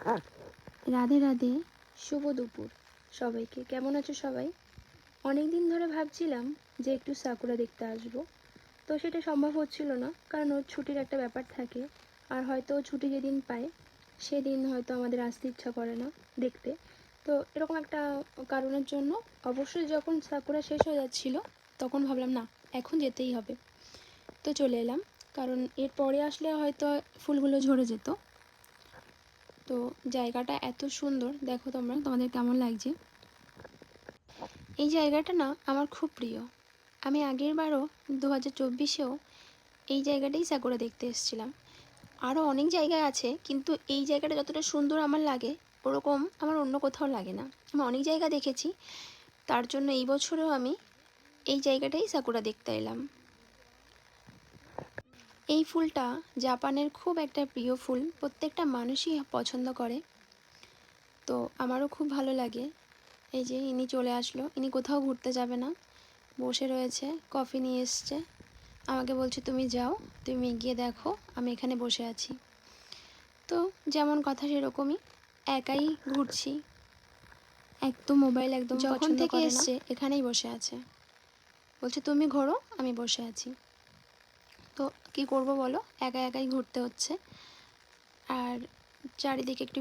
রাধে রাধে, শুভ দুপুর সবাইকে। কেমন আছো সবাই? অনেক দিন ধরে ভাবছিলাম যে একটু সাকুরা দেখতে আসবো, তো সেটা সম্ভব হচ্ছিল না, কারণ ওর ছুটির একটা ব্যাপার থাকে। আর হয়তো ও ছুটি যেদিন পায় সেদিন হয়তো আমাদের আসতে ইচ্ছা করে না দেখতে। তো এরকম একটা কারণের জন্য অবশ্যই যখন সাকুরা শেষ হয়ে যাচ্ছিলো তখন ভাবলাম না, এখন যেতেই হবে। তো চলে এলাম, কারণ এর পরে আসলে হয়তো ফুলগুলো ঝরে যেত। তো জায়গাটা এত সুন্দর, দেখো তোমরা, তোমাদের কেমন লাগছে। এই জায়গাটা না আমার খুব প্রিয়। আমি আগের বারও 2024-এও এই জায়গাটাই সাকুরা দেখতে এসেছিলাম। আরও অনেক জায়গায় আছে, কিন্তু এই জায়গাটা যতটা সুন্দর আমার লাগে ওরকম আমার অন্য কোথাও লাগে না। আমি অনেক জায়গা দেখেছি, তার জন্য এই বছরেও আমি এই জায়গাটাই সাকুরা দেখতে এলাম। এই ফুলটা জাপানের খুব একটা প্রিয় ফুল, প্রত্যেকটা মানুষই পছন্দ করে। তো আমারও খুব ভালো লাগে। এই যে ইনি চলে আসলো, ইনি কোথাও ঘুরতে যাবে না, বসে রয়েছে, কফি নিয়ে এসছে। আমাকে বলছে তুমি যাও, তুমি গিয়ে দেখো আমি এখানে বসে আছি। তো যেমন কথা সেরকমই, একাই ঘুরছি। এক তো মোবাইল একদম যখন থেকে এসছে এখানেই বসে আছে, বলছে তুমি ঘোরো আমি বসে আছি। তো কি করব বলো, একা একাই ঘুরতে হচ্ছে। আর চারিদিকে একটু